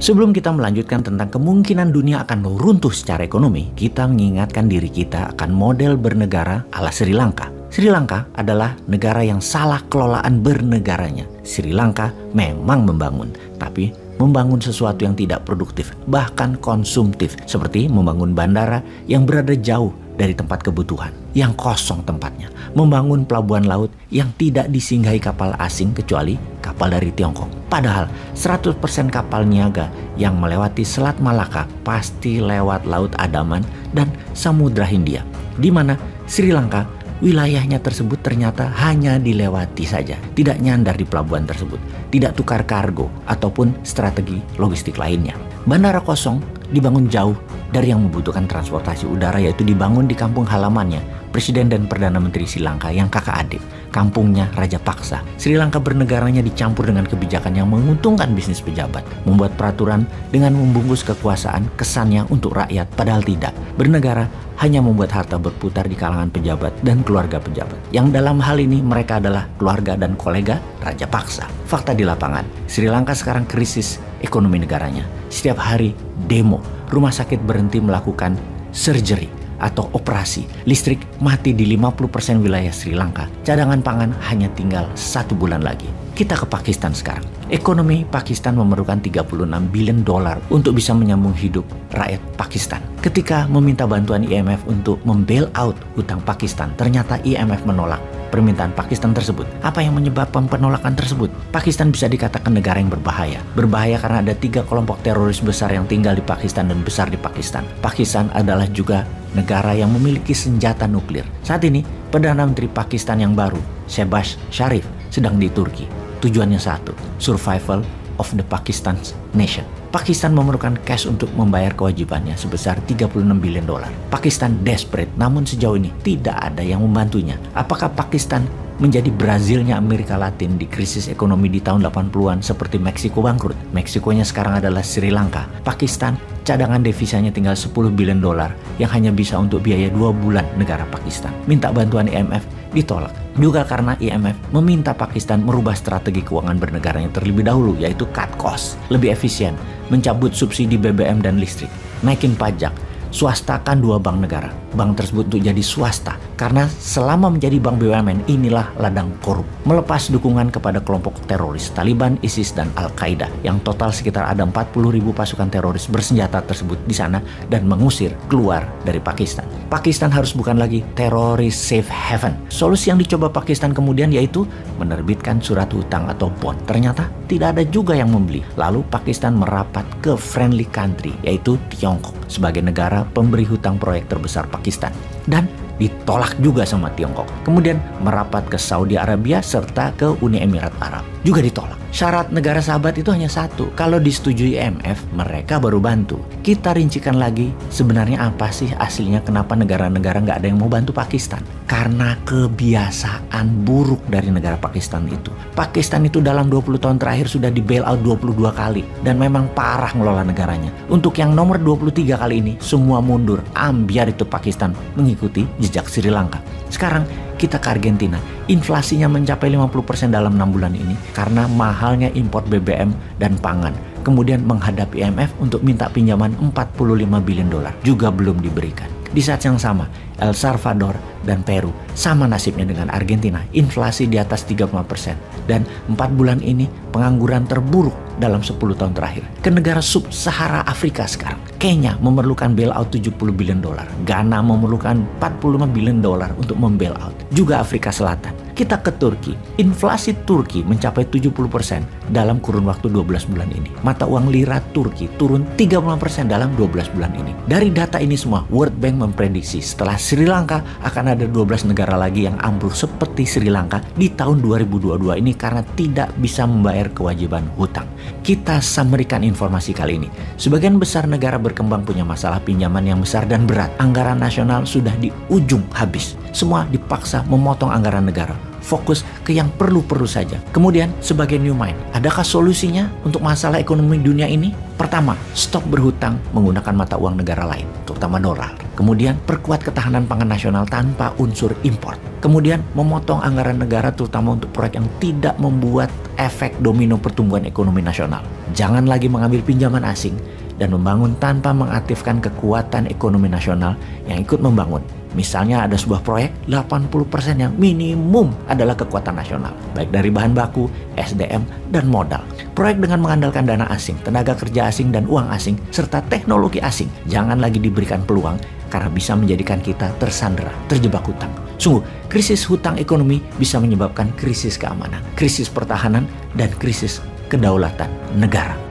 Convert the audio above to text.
Sebelum kita melanjutkan tentang kemungkinan dunia akan runtuh secara ekonomi, kita mengingatkan diri kita akan model bernegara ala Sri Lanka. Sri Lanka adalah negara yang salah kelolaan bernegaranya. Sri Lanka memang membangun, tapi membangun sesuatu yang tidak produktif, bahkan konsumtif, seperti membangun bandara yang berada jauh dari tempat kebutuhan, yang kosong tempatnya, membangun pelabuhan laut yang tidak disinggahi kapal asing kecuali kapal dari Tiongkok. Padahal 100% kapal niaga yang melewati Selat Malaka pasti lewat Laut Andaman dan Samudra Hindia, di mana Sri Lanka wilayahnya tersebut ternyata hanya dilewati saja, tidak nyandar di pelabuhan tersebut, tidak tukar kargo ataupun strategi logistik lainnya. Bandara kosong dibangun jauh dari yang membutuhkan transportasi udara, yaitu dibangun di kampung halamannya Presiden dan Perdana Menteri Sri Lanka yang kakak adik, kampungnya Raja Paksa. Sri Lanka bernegaranya dicampur dengan kebijakan yang menguntungkan bisnis pejabat, membuat peraturan dengan membungkus kekuasaan kesannya untuk rakyat, padahal tidak. Bernegara hanya membuat harta berputar di kalangan pejabat dan keluarga pejabat, yang dalam hal ini mereka adalah keluarga dan kolega Raja Paksa. Fakta di lapangan, Sri Lanka sekarang krisis ekonomi negaranya. Setiap hari demo, rumah sakit berhenti melakukan surgery atau operasi, listrik mati di 50% wilayah Sri Lanka, cadangan pangan hanya tinggal 1 bulan lagi. Kita ke Pakistan sekarang. Ekonomi Pakistan memerlukan 36 billion dolar untuk bisa menyambung hidup rakyat Pakistan. Ketika meminta bantuan IMF untuk membail out hutang Pakistan, ternyata IMF menolak permintaan Pakistan tersebut. Apa yang menyebabkan penolakan tersebut? Pakistan bisa dikatakan negara yang berbahaya. Berbahaya karena ada 3 kelompok teroris besar yang tinggal di Pakistan dan besar di Pakistan. Pakistan adalah juga negara yang memiliki senjata nuklir. Saat ini, Perdana Menteri Pakistan yang baru, Shehbaz Sharif, sedang di Turki. Tujuannya satu, survival of the Pakistan nation. Pakistan memerlukan cash untuk membayar kewajibannya sebesar 36 billion dolar. Pakistan desperate, namun sejauh ini tidak ada yang membantunya. Apakah Pakistan menjadi Brazilnya Amerika Latin di krisis ekonomi di tahun 80-an seperti Meksiko bangkrut? Meksikonya sekarang adalah Sri Lanka. Pakistan cadangan devisanya tinggal 10 billion dolar yang hanya bisa untuk biaya 2 bulan negara Pakistan. Minta bantuan IMF ditolak. Juga karena IMF meminta Pakistan merubah strategi keuangan bernegaranya terlebih dahulu, yaitu cut cost, lebih efisien, mencabut subsidi BBM dan listrik, naikin pajak, swastakan 2 bank negara. Bank tersebut untuk jadi swasta karena selama menjadi bank BUMN inilah ladang korup. Melepas dukungan kepada kelompok teroris Taliban, ISIS, dan Al-Qaeda yang total sekitar ada 40.000 pasukan teroris bersenjata tersebut di sana dan mengusir keluar dari Pakistan. Pakistan harus bukan lagi teroris safe haven. Solusi yang dicoba Pakistan kemudian yaitu menerbitkan surat hutang atau bond. Ternyata tidak ada juga yang membeli. Lalu Pakistan merapat ke friendly country yaitu Tiongkok sebagai negara pemberi hutang proyek terbesar Pakistan dan ditolak juga sama Tiongkok. Kemudian merapat ke Saudi Arabia serta ke Uni Emirat Arab, juga ditolak. Syarat negara sahabat itu hanya satu, kalau disetujui IMF mereka baru bantu. Kita rincikan lagi sebenarnya apa sih aslinya kenapa negara-negara nggak ada yang mau bantu Pakistan. Karena kebiasaan buruk dari negara Pakistan itu. Pakistan itu dalam 20 tahun terakhir sudah di bail out 22 kali dan memang parah ngelola negaranya. Untuk yang nomor 23 kali ini semua mundur, ambiar itu Pakistan mengikuti jejak Sri Lanka. Sekarang kita ke Argentina. Inflasinya mencapai 50% dalam 6 bulan ini karena mahalnya import BBM dan pangan. Kemudian menghadap IMF untuk minta pinjaman 45 billion dolar. Juga belum diberikan. Di saat yang sama, El Salvador dan Peru sama nasibnya dengan Argentina, inflasi di atas 30%. Dan 4 bulan ini pengangguran terburuk dalam 10 tahun terakhir. Ke negara sub-Sahara Afrika sekarang, Kenya memerlukan bailout 70 billion dolar. Ghana memerlukan 45 billion dolar untuk membailout. Juga Afrika Selatan. Kita ke Turki. Inflasi Turki mencapai 70% dalam kurun waktu 12 bulan ini. Mata uang lira Turki turun 35% dalam 12 bulan ini. Dari data ini semua, World Bank memprediksi setelah Sri Lanka akan ada 12 negara lagi yang ambruk seperti Sri Lanka di tahun 2022 ini karena tidak bisa membayar kewajiban hutang. Kita samerikan informasi kali ini. Sebagian besar negara berkembang punya masalah pinjaman yang besar dan berat. Anggaran nasional sudah di ujung habis. Semua dipaksa memotong anggaran negara. fokus ke yang perlu-perlu saja. Kemudian, sebagai new mind, adakah solusinya untuk masalah ekonomi dunia ini? Pertama, stop berhutang menggunakan mata uang negara lain, terutama dolar. Kemudian, perkuat ketahanan pangan nasional tanpa unsur impor. Kemudian, memotong anggaran negara terutama untuk proyek yang tidak membuat efek domino pertumbuhan ekonomi nasional. Jangan lagi mengambil pinjaman asing dan membangun tanpa mengaktifkan kekuatan ekonomi nasional yang ikut membangun. Misalnya ada sebuah proyek, 80% yang minimum adalah kekuatan nasional, baik dari bahan baku, SDM, dan modal. Proyek dengan mengandalkan dana asing, tenaga kerja asing, dan uang asing, serta teknologi asing, jangan lagi diberikan peluang karena bisa menjadikan kita tersandera, terjebak hutang. Sungguh, krisis hutang ekonomi bisa menyebabkan krisis keamanan, krisis pertahanan, dan krisis kedaulatan negara.